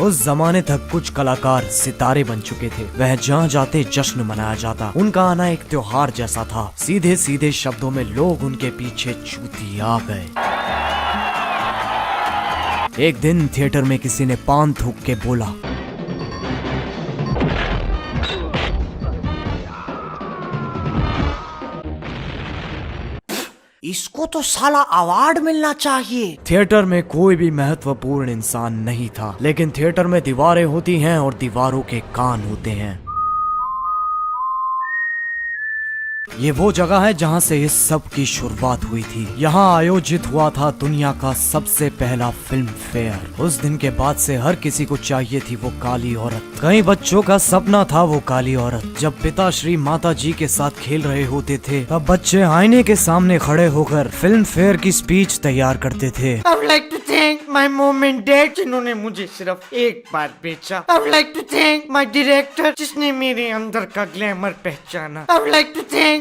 उस जमाने तक कुछ कलाकार सितारे बन चुके थे। वह जहाँ जाते जश्न मनाया जाता। उनका आना एक त्योहार जैसा था। सीधे सीधे शब्दों में लोग उनके पीछे चूतिया गए। एक दिन थिएटर में किसी ने पान थूक के बोला, इसको तो साला अवार्ड मिलना चाहिए। थिएटर में कोई भी महत्वपूर्ण इंसान नहीं था, लेकिन थिएटर में दीवारें होती हैं और दीवारों के कान होते हैं। ये वो जगह है जहाँ से इस सब की शुरुआत हुई थी। यहाँ आयोजित हुआ था दुनिया का सबसे पहला फिल्म फेयर। उस दिन के बाद से हर किसी को चाहिए थी वो काली औरत। कई बच्चों का सपना था वो काली औरत। जब पिताश्री माता जी के साथ खेल रहे होते थे, तब बच्चे आईने के सामने खड़े होकर फिल्म फेयर की स्पीच तैयार करते थे। I would like to thank my mom and dad जिन्होंने मुझे सिर्फ एक बार बेचा। I would like to thank my director जिसने मेरे अंदर का ग्लैमर पहचाना। I would like to thank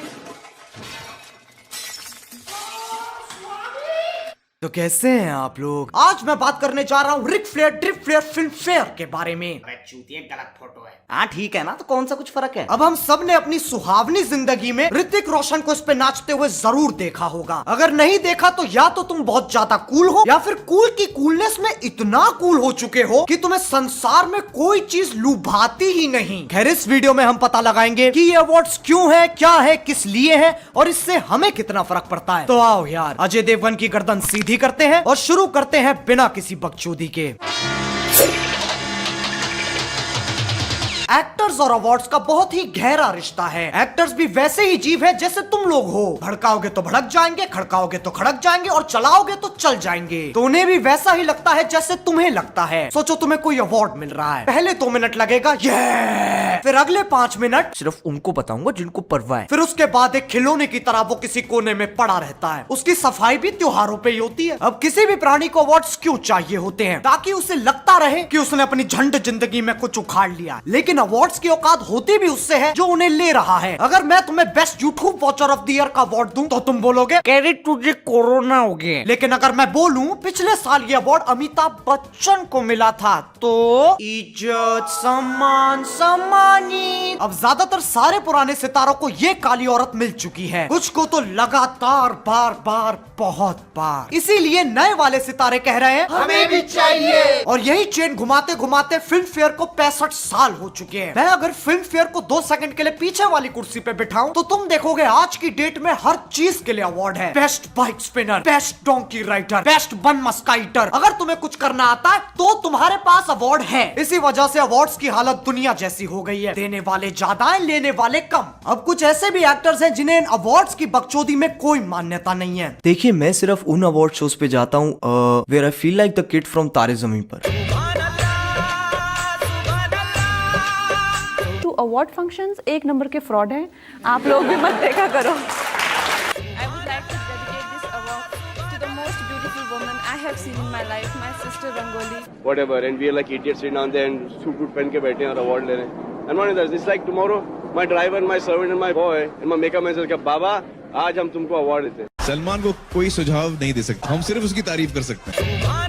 तो कैसे हैं आप लोग? आज मैं बात करने जा रहा हूँ Ric Flair drip Flair Filmfare के बारे में। चूतिया गलत फोटो है। हाँ ठीक है ना, तो कौन सा कुछ फर्क है। अब हम सब ने अपनी सुहावनी जिंदगी में ऋतिक रोशन को इस पे नाचते हुए जरूर देखा होगा। अगर नहीं देखा तो या तो तुम बहुत ज्यादा कूल हो, या फिर कूल की कूलनेस में इतना कूल हो चुके हो कि तुम्हें संसार में कोई चीज लुभाती ही नहीं। खैर, इस वीडियो में हम पता लगाएंगे कि ये अवार्ड्स क्यों है, क्या है, किस लिए है और इससे हमें कितना फर्क पड़ता है। तो आओ यार, अजय देवगन की गर्दन सीधी करते हैं और शुरू करते हैं बिना किसी बकचोदी के। एक्टर्स और अवार्ड्स का बहुत ही गहरा रिश्ता है। एक्टर्स भी वैसे ही जीव है जैसे तुम लोग हो। भड़काओगे तो भड़क जाएंगे, खड़काओगे तो खड़क जाएंगे और चलाओगे तो चल जाएंगे। तो उन्हें भी वैसा ही लगता है जैसे तुम्हें लगता है। सोचो तुम्हें कोई अवार्ड मिल रहा है, पहले 2 मिनट लगेगा ये, फिर अगले 5 मिनट सिर्फ उनको बताऊंगा जिनको परवाह है। फिर उसके बाद एक खिलौने की तरह वो किसी कोने में पड़ा रहता है। उसकी सफाई भी त्योहारों पे ही होती है। अब किसी भी प्राणी को अवार्ड्स क्यों चाहिए होते हैं? ताकि उसे लगता रहे कि उसने अपनी झंड जिंदगी में कुछ उखाड़ लिया। लेकिन अवार्ड्स की औकात होती भी उससे है जो उन्हें ले रहा है। अगर मैं तुम्हें best YouTube watcher of the year का अवार्ड दूं तो तुम बोलोगे क्रेडिट तुझे कोरोना हो गया। लेकिन अगर मैं बोलूं पिछले साल ये अवार्ड अमिताभ बच्चन को मिला था, तो इज्जत सम्मान सम्मानित। अब ज्यादातर सारे पुराने सितारों को ये काली औरत मिल चुकी है, कुछ को तो लगातार बार बार बहुत बार। इसीलिए नए वाले सितारे कह रहे हैं हमें भी चाहिए। और यही चेन घुमाते घुमाते फिल्म फेयर को 65 साल हो चुके हैं। मैं अगर फिल्म फेयर को 2 सेकंड के लिए पीछे वाली कुर्सी पे बिठाऊं तो तुम देखोगे आज की डेट में हर चीज के लिए अवार्ड है। Best bike spinner, best donkey rider, best बन मस्काइटर। अगर तुम्हें कुछ करना आता है तो तुम्हारे पास अवार्ड है। इसी वजह से अवार्ड्स की हालत दुनिया जैसी हो गई है। देने वाले ज्यादा है, लेने वाले कम। अब कुछ ऐसे भी एक्टर्स हैं जिन्हें अवार्ड्स की बकचोदी में कोई मान्यता नहीं है। देखिए, मैं सिर्फ उन अवार्ड शोज पे जाता हूँ where I feel like the kid from Taare Zameen Par. Award functions एक नंबर के फ्रॉड हैं, आप लोग भी मत देखा करो। I would like to dedicate this award to the most beautiful woman I have seen in my life, my sister Rangoli. Whatever, and we are like idiots sitting down there and suit पहन के बैठे हैं और award ले रहे हैं। And one is this, like tomorrow, my driver, my servant and my boy and my makeup man says कि बाबा आज हम तुमको अवार्ड देते हैं। सलमान को कोई सुझाव नहीं दे सकते, हम सिर्फ उसकी तारीफ कर सकते हैं।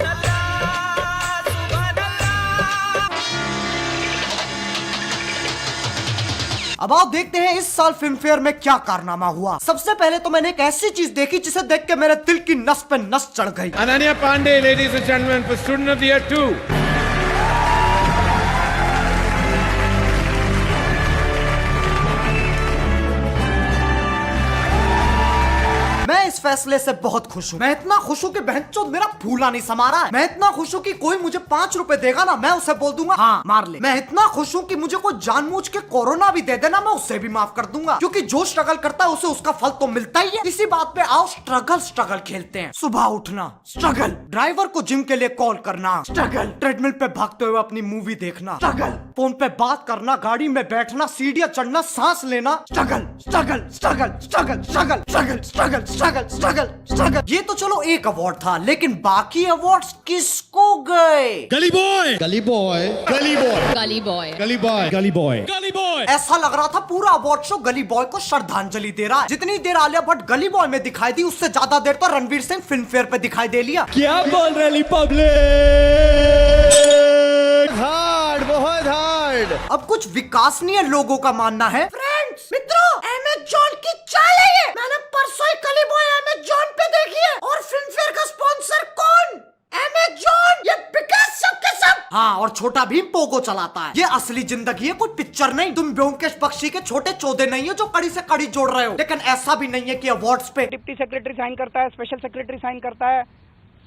अब आओ देखते हैं इस साल फिल्म फेयर में क्या कारनामा हुआ। सबसे पहले तो मैंने एक ऐसी चीज देखी जिसे देख के मेरे दिल की नस पे नस चढ़ गई। Ananya Pandey, ladies and gentlemen, for Student of the Year 2. मैं इस फैसले से बहुत खुश हूँ। मैं इतना खुश हूँ कि बहनचोद मेरा फूला नहीं समा रहा है। मैं इतना खुश हूँ कि कोई मुझे 5 रुपए देगा ना, मैं उसे बोल दूंगा हाँ मार ले। मैं इतना खुश हूँ कि मुझे कोई जानबूझ के कोरोना भी दे देना, मैं उसे भी माफ कर दूंगा, क्योंकि जो स्ट्रगल करता है उसे उसका फल तो मिलता ही है। इसी बात पे आओ स्ट्रगल खेलते हैं। सुबह उठना स्ट्रगल, ड्राइवर को जिम के लिए कॉल करना स्ट्रगल, ट्रेडमिल पे भागते हुए अपनी मूवी देखना स्ट्रगल, फोन पे बात करना, गाड़ी में बैठना, सीढ़ियां चढ़ना, सांस लेना struggle struggle struggle struggle struggle struggle struggle struggle struggle struggle. ये तो चलो एक अवार्ड था, लेकिन बाकी अवार्ड्स किसको गए? गली बॉय, गली बॉय, गली बॉय, Gully boy. गली बॉय, गली बॉय, गली बॉय। ऐसा लग रहा था पूरा अवार्ड शो गली बॉय को श्रद्धांजलि दे रहा है। जितनी देर आलिया भट्ट गली बॉय में दिखाई दी, उससे ज्यादा देर तो रणवीर सिंह फिल्म फेयर पे दिखाई दे लिया। क्या बोल रही पब्लिक? अब कुछ विकासनीय लोगों का मानना है, फ्रेंड्स मित्रों, अमेज़न की चाय है ये। मैंने परसों ही कली बॉय अमेज़न पे देखी है। और फिल्म फेयर का स्पॉन्सर कौन? अमेज़न। ये बिकास सबके सब। हाँ, और छोटा भीम पोगो चलाता है। ये असली जिंदगी है, कोई पिक्चर नहीं। तुम ब्योमकेश बख्शी के छोटे चौधे नहीं हो जो कड़ी से कड़ी जोड़ रहे हो। लेकिन ऐसा भी नहीं है कि अवार्ड्स पे डिप्टी सेक्रेटरी साइन करता है, स्पेशल सेक्रेटरी साइन करता है,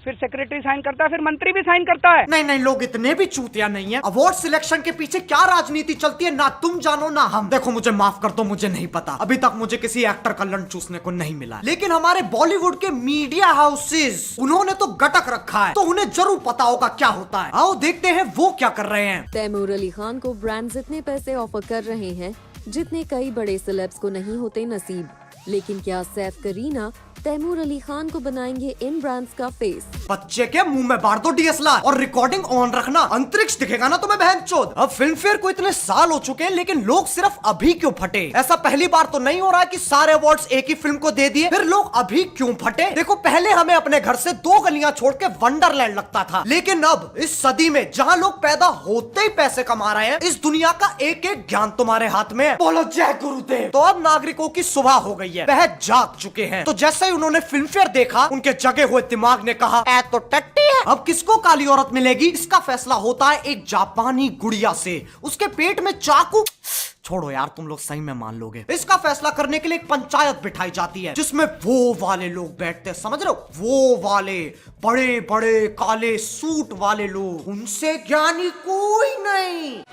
फिर सेक्रेटरी साइन करता है, फिर मंत्री भी साइन करता है। नहीं नहीं, लोग इतने भी चूतिया नहीं है। अवार्ड सिलेक्शन के पीछे क्या राजनीति चलती है ना तुम जानो ना हम। देखो मुझे माफ कर दो, मुझे नहीं पता। अभी तक मुझे किसी एक्टर का लंच चूसने को नहीं मिला। लेकिन हमारे बॉलीवुड के मीडिया हाउसेस, उन्होंने तो गटक रखा है, तो उन्हें जरूर पता होगा क्या होता है। आओ देखते हैं वो क्या कर रहे हैं। तैमूर अली खान को ब्रांड्स इतने पैसे ऑफर कर रहे हैं जितने कई बड़े सेलेब्स को नहीं होते नसीब। लेकिन क्या सैफ करीना तैमूर अली खान को बनाएंगे इन ब्रांड्स का फेस? बच्चे के मुंह में बांट दो डीएसएलआर और रिकॉर्डिंग ऑन रखना, अंतरिक्ष दिखेगा ना तुम्हें बहनचोद। अब फिल्म फेयर को इतने साल हो चुके हैं, लेकिन लोग सिर्फ अभी क्यों फटे? ऐसा पहली बार तो नहीं हो रहा है कि सारे अवार्ड्स एक ही फिल्म को दे दिए, फिर लोग अभी क्यों फटे? देखो पहले हमें अपने घर से 2 गलियां छोड़ के वंडरलैंड लगता था, लेकिन अब इस सदी में जहां लोग पैदा होते ही पैसे कमा रहे हैं, इस दुनिया का एक एक ज्ञान तुम्हारे हाथ में है। बोलो जय गुरुदेव। तो अब नागरिकों की सुबह हो गई है, वह जाग चुके हैं। तो जैसे ही उन्होंने फिल्म फेयर देखा, उनके जगे हुए दिमाग ने कहा ऐ तो टट्टी है। अब किसको काली औरत मिलेगी, इसका फैसला होता है एक जापानी गुड़िया से। उसके पेट में चाकू, छोड़ो यार तुम लोग सही में मान लोगे। इसका फैसला करने के लिए एक पंचायत बिठाई जाती है, जिसमें वो वाले लोग बैठते हैं, समझ रहे हो, वो वाले बड़े बड़े काले सूट वाले लोग। उनसे ज्ञानी कोई नहीं।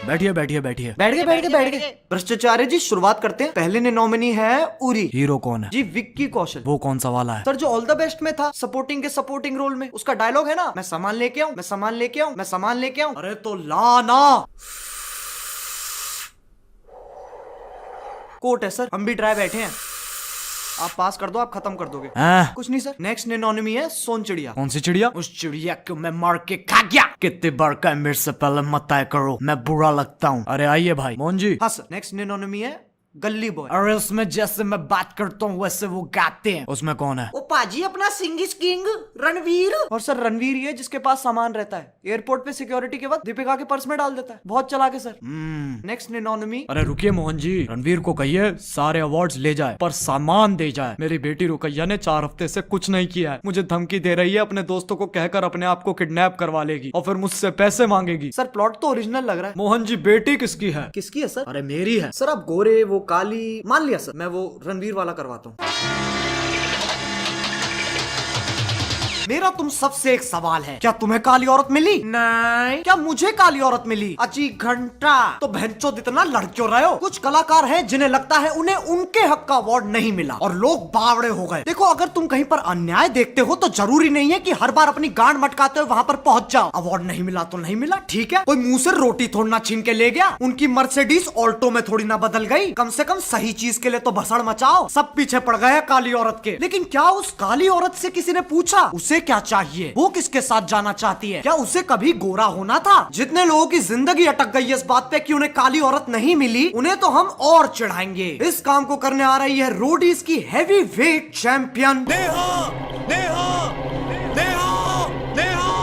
बैठिए बैठिए बैठिए। बैठ गए। भ्रष्टाचार्य जी शुरुआत करते हैं। पहले ने नॉमिनी है उरी। हीरो कौन है जी विक्की कौशल। वो कौन सा वाला है? सर जो ऑल द बेस्ट में था, सपोर्टिंग के सपोर्टिंग रोल में, उसका डायलॉग है ना, मैं सामान लेके आऊं, मैं सामान लेके आऊं, मैं सामान लेके आऊं। अरे तो ला ना। कोर्ट है सर, हम भी ड्राई बैठे हैं। आप पास कर दो, आप खत्म कर दोगे। कुछ नहीं सर। नेक्स्ट एनोनिमी है सोन चिड़िया। कौन सी चिड़िया? उस चिड़िया को मैं मार के खा गया। कितने बार का मेरे से पहले मत तय करो, मैं बुरा लगता हूँ। अरे आइए भाई। मोहन जी। हाँ सर। नेक्स्ट एनोनिमी है गली बॉय। अरे उसमें जैसे मैं बात करता हूँ वैसे वो गाते हैं। उसमें कौन है? वो पाजी अपना सिंगिस किंग रणवीर। और सर रणवीर ये जिसके पास सामान रहता है, एयरपोर्ट पे सिक्योरिटी के वक्त दीपिका के पर्स में डाल देता है, बहुत चला के सर। नेक्स्ट एनोनिमी। अरे रुकिए मोहन जी, रणवीर को कहिए सारे अवार्ड्स ले जाए पर सामान दे जाए। मेरी बेटी रुकैया ने 4 हफ्ते से कुछ नहीं किया है, मुझे धमकी दे रही है अपने दोस्तों को कहकर अपने आप को किडनैप करवा लेगी और फिर मुझसे पैसे मांगेगी। सर प्लॉट तो ओरिजिनल लग रहा है। मोहन जी बेटी किसकी है? किसकी है सर? अरे मेरी है सर। आप गोरे, वो काली, मान लिया सर, मैं वो रणवीर वाला करवाता हूँ। मेरा तुम सबसे एक सवाल है, क्या तुम्हें काली औरत मिली? नहीं। क्या मुझे काली औरत मिली? अजी घंटा। तो बहनचोद इतना लड़ क्यों रहे हो? कुछ कलाकार हैं जिन्हें लगता है उन्हें उनके हक का अवार्ड नहीं मिला और लोग बावड़े हो गए। देखो अगर तुम कहीं पर अन्याय देखते हो तो जरूरी नहीं है कि हर बार अपनी गांड मटकाते हुए वहां पर पहुंच जाओ। अवार्ड नहीं मिला तो नहीं मिला, ठीक है। कोई मुंह से रोटी थोड़ी ना छीन के ले गया, उनकी मर्सिडीज ऑल्टो में थोड़ी ना बदल गई। कम से कम सही चीज के लिए तो भसड़ मचाओ। सब पीछे पड़ गए काली औरत के। लेकिन क्या उस काली औरत से किसी ने पूछा उसे क्या चाहिए, वो किसके साथ जाना चाहती है? क्या उसे कभी गोरा होना था? जितने लोगों की जिंदगी अटक गई है इस बात पे कि उन्हें काली औरत नहीं मिली, उन्हें तो हम और चिढ़ाएंगे। इस काम को करने आ रही है रोडीज की heavyweight champion Neha. Neha, Neha, Neha.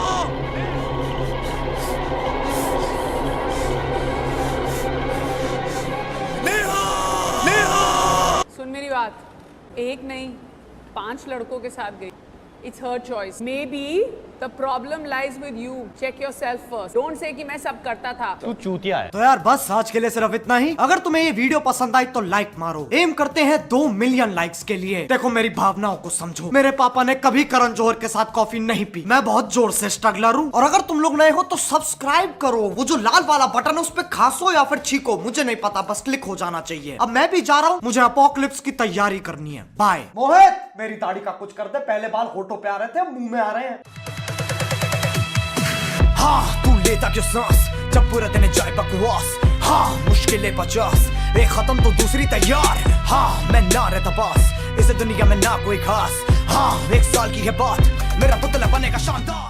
Neha, Neha. सुन मेरी बात, एक नहीं 5 लड़कों के साथ गई। It's her choice. Maybe the problem lies with you. Check yourself first. Don't say कि मैं सब करता था। तू चूतिया है। तो यार बस आज के लिए सिर्फ इतना ही। अगर तुम्हें ये वीडियो पसंद आई तो लाइक मारो। एम करते हैं 2 मिलियन लाइक्स के लिए। देखो मेरी भावनाओं को समझो। मेरे पापा ने कभी करण जौहर के साथ कॉफी नहीं पी। मैं बहुत जोर से स्ट्रगलर हूँ। और अगर तुम लोग नए हो तो सब्सक्राइब करो। वो जो लाल वाला बटन है उस पे खासो या फिर छीको, मुझे नहीं पता, बस क्लिक हो जाना चाहिए। अब मैं भी जा रहा हूँ, मुझे अपोकलिप्स की तैयारी करनी है। बाय। मोहित मेरी दाढ़ी का कुछ कर दे, पहले बाल होठों पे आ रहे थे, मुंह में आ रहे हैं। हाँ तू लेता क्यों सांस जब पूरा दिन जाए बकवास। हाँ मुश्किलें 50, एक खत्म तो दूसरी तैयार। हाँ मैं ना रहता पास, इस दुनिया में ना कोई खास। हाँ 1 साल की है बात, मेरा पुतला बनेगा शानदार।